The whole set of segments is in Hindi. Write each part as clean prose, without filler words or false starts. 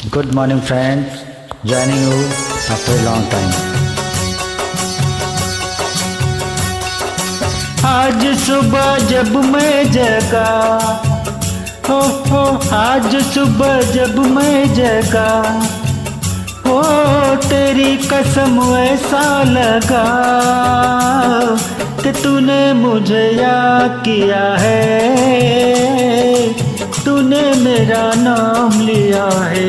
Good morning friends, joining you after a long time. आज सुबह जब मैं जगा, हो आज सुबह जब मैं जगा, हो तेरी कसम ऐसा लगा कि तूने मुझे याद किया है, तूने मेरा नाम लिया है,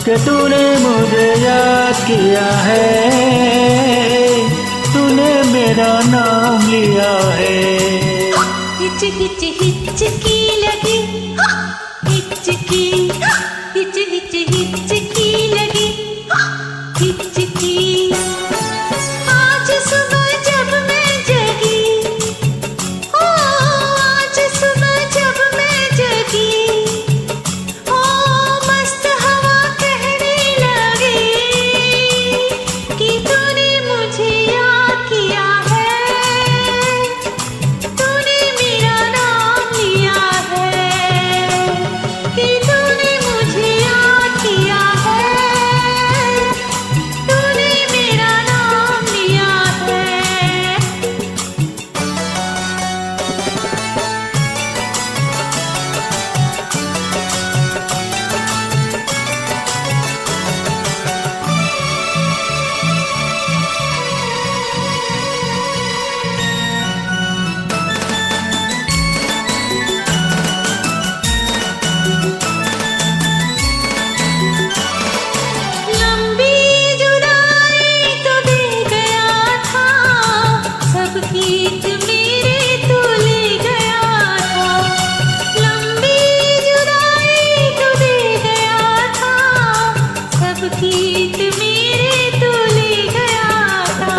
कि तूने मुझे याद किया है, तूने मेरा नाम लिया है। हिच हिच हिचकी लगी, हिचकी हिच हिच हिचकी लगी, हिचकी। आज सुबह जब मैं जगी, ओ आज सुबह जब मैं जगी, ओ मस्त हवा कहने लगी कि तूने मुझे याद किया है, तूने मेरा नाम लिया है, कि तूने मुझे याद किया है, तूने मेरा नाम लिया है। लंबी जुदाई तो दे गया था, सब गीत मेरे तू ले गया था। लंबी जुदाई तो दे गया था, सब गीत मेरे तू ले गया था।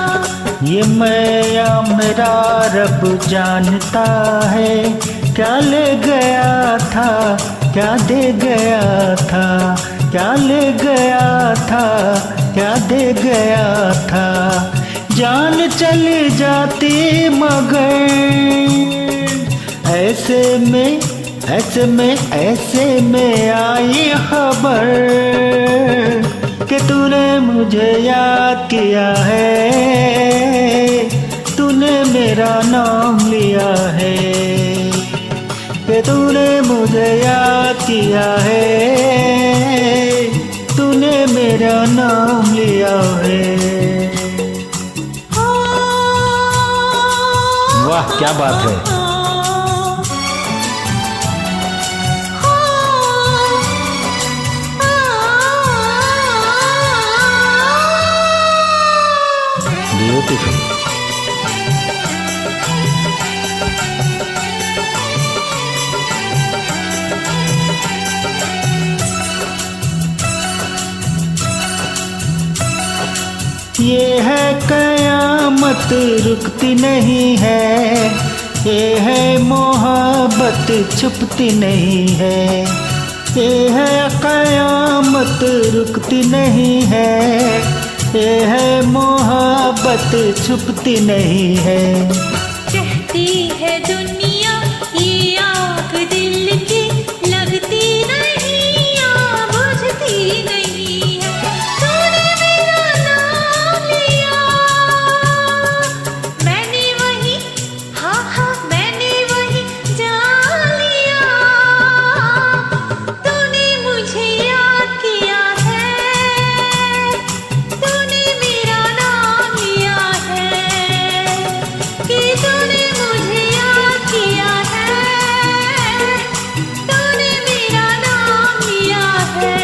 ये मैं या मेरा रब जानता है, क्या ले गया था, क्या दे गया था, क्या ले गया था, क्या दे गया था। जान चली जाती मगर ऐसे में आई खबर कि तूने मुझे याद किया है, तूने मेरा नाम लिया है, कि तूने मुझे याद किया है, तूने मेरा नाम लिया है। वाह क्या बात है। ब्यूटीफुल। ये है कयामत रुकती नहीं है, ये है मोहब्बत छुपती नहीं है, ये है कयामत रुकती नहीं है, ये है मोहब्बत छुपती नहीं है। कहती है दुनिया ये आग दिल की लगती नहीं या बुझती नहीं है। तूने मेरा नाम लिया, मैंने वही, हाँ हाँ मैंने वही जान लिया। तूने मुझे याद किया है, तूने मेरा नाम लिया है, कि तूने मुझे याद किया है, तूने मेरा नाम लिया है।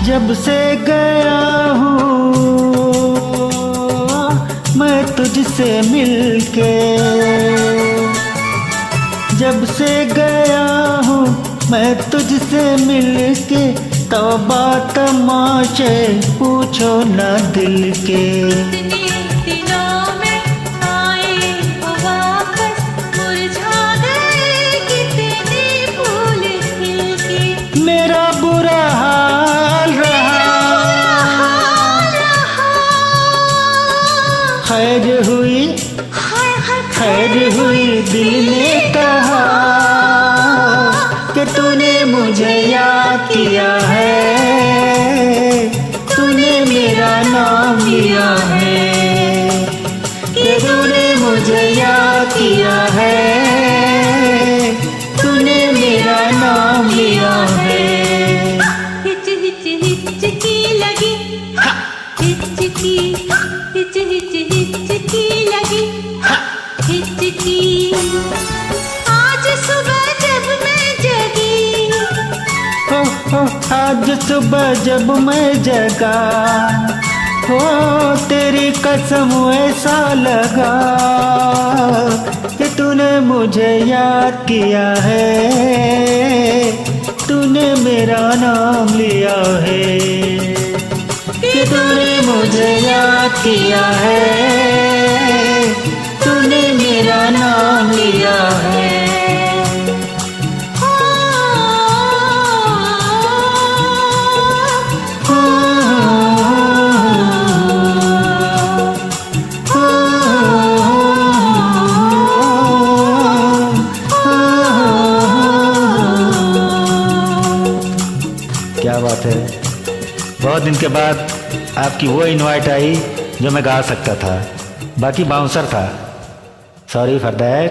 जब से गया हूँ मैं तुझसे मिलके, जब से गया हूँ मैं तुझसे मिलके तौबा तमाशे पूछो ना दिल के। कितने दिनों में आए हो वापस, मुरझा गए कितने फूल खिल के। मेरा बुरा हाल रहा, खैर हुई हाय हाय खैर हुई दिल ने कहा कि तूने मुझे याद किया है, तूने मेरा नाम लिया है, कि तूने मुझे याद किया है, तूने मेरा नाम लिया है। हिच हिच हिचकी लगी, हिचकी हिच हिच हिचकी लगी, हिचकी। आज सुबह जब मैं जगी, आज सुबह जब मैं जगा, हो तेरी कसम ऐसा लगा कि तूने मुझे याद किया है, तूने मेरा नाम लिया है, कि तूने मुझे याद किया है, तूने मेरा नाम लिया है। क्या बात है, बहुत दिन के बाद आपकी वो इनवाइट आई जो मैं गा सकता था, बाकी बाउंसर था। Sorry for that.